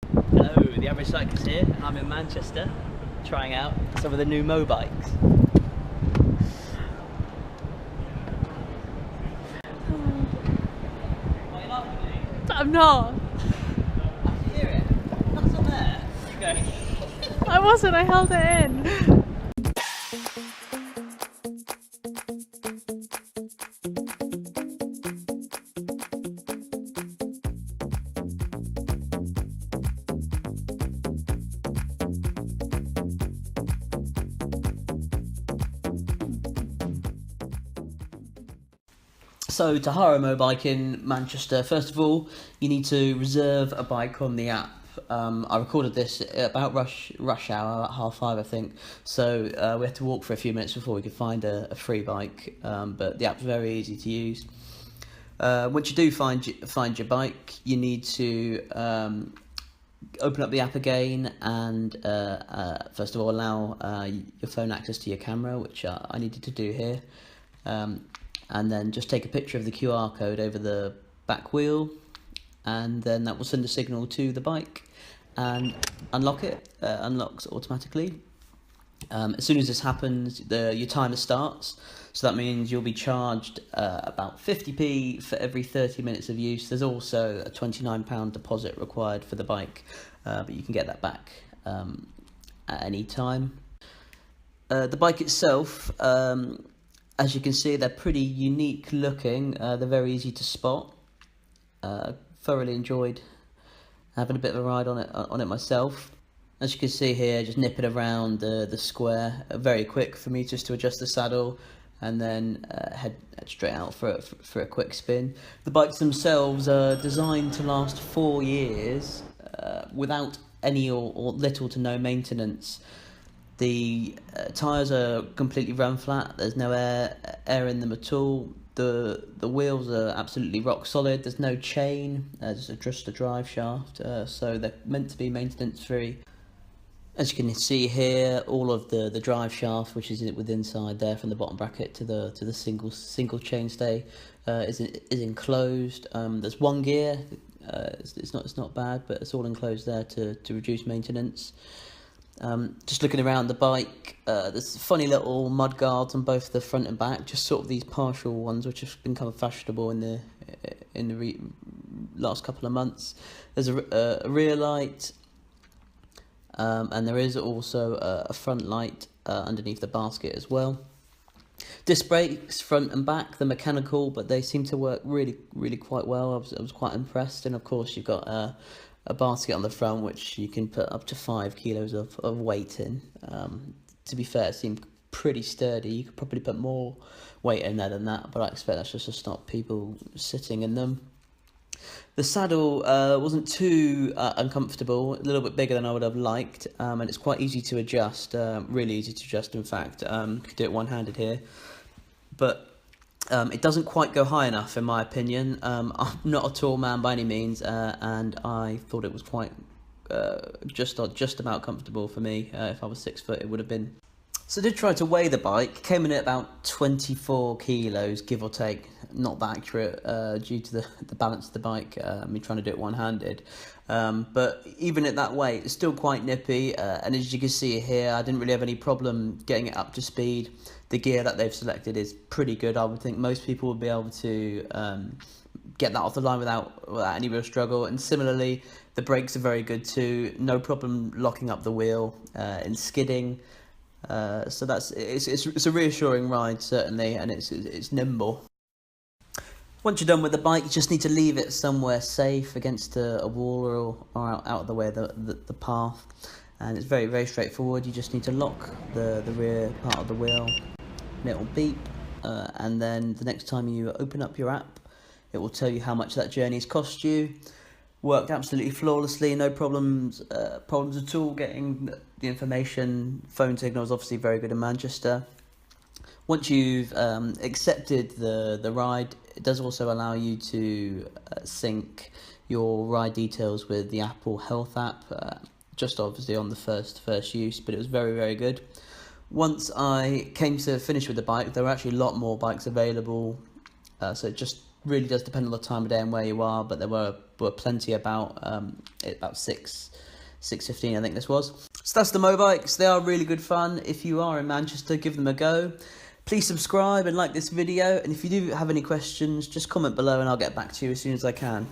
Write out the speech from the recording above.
Hello, the Average Cyclist here, and I'm in Manchester trying out some of the new Mobikes. Are you laughing at me? I'm not. I can hear it. That's on there. Okay. I wasn't, I held it in. So, to hire a Mobike in Manchester, first of all, you need to reserve a bike on the app. I recorded this about rush hour, about 5:30, I think. So we had to walk for a few minutes before we could find a free bike. But the app's very easy to use. Once you do find your bike, you need to open up the app again and first of all allow your phone access to your camera, which I needed to do here. And then just take a picture of the QR code over the back wheel, and then that will send a signal to the bike and unlock it. Unlocks automatically. As soon as this happens, your timer starts, so that means you'll be charged about 50p for every 30 minutes of use. There's also a £29 deposit required for the bike, but you can get that back at any time. The bike itself, as you can see, they're pretty unique looking. They're very easy to spot. Thoroughly enjoyed having a bit of a ride on it myself. As you can see here, just nipping around the square, very quick for me just to adjust the saddle, and then head straight out for a quick spin. The bikes themselves are designed to last 4 years without any or little to no maintenance. The tyres are completely run flat. There's no air in them at all. The wheels are absolutely rock solid. There's no chain. There's just a drive shaft. So they're meant to be maintenance free. As you can see here, all of the drive shaft, which is inside there from the bottom bracket to the single chainstay, is enclosed. There's one gear. It's not bad, but it's all enclosed there to reduce maintenance. Just looking around the bike, there's funny little mud guards on both the front and back, just sort of these partial ones which have become fashionable in the last couple of months. There's a rear light, and there is also a front light underneath the basket as well. Disc brakes front and back, they're mechanical, but they seem to work really quite well. I was quite impressed, and of course you've got a basket on the front which you can put up to 5 kilos of weight in. To be fair, it seemed pretty sturdy. You could probably put more weight in there than that, but I expect that's just to stop people sitting in them. The saddle wasn't too uncomfortable, a little bit bigger than I would have liked, and it's quite easy to adjust, really easy to adjust in fact. You could do it one-handed here, but it doesn't quite go high enough in my opinion. I'm not a tall man by any means, and I thought it was quite just about comfortable for me. If I was 6 foot, it would have been. So I did try to weigh the bike. Came in at about 24 kilos, give or take. Not that accurate due to the balance of the bike, me trying to do it one-handed. But even at that weight, it's still quite nippy. And as you can see here, I didn't really have any problem getting it up to speed. The gear that they've selected is pretty good. I would think most people would be able to get that off the line without any real struggle. And similarly, the brakes are very good too. No problem locking up the wheel and skidding. So it's a reassuring ride certainly, and it's nimble. Once you're done with the bike, you just need to leave it somewhere safe against a wall or out of the way of the path, and it's very straightforward. You just need to lock the rear part of the wheel, and it will beep, and then the next time you open up your app, it will tell you how much that journey's cost you. Worked absolutely flawlessly, no problems at all getting the information. Phone signal is obviously very good in Manchester. Once you've accepted the ride, it does also allow you to sync your ride details with the Apple Health app, just obviously on the first use, but it was very good. Once I came to finish with the bike, there were actually a lot more bikes available, so it just really does depend on the time of day and where you are, but there were plenty about 6:15 I think this was. So that's the Mobikes. They are really good fun. If you are in Manchester, give them a go. Please subscribe and like this video, and if you do have any questions, just comment below and I'll get back to you as soon as I can.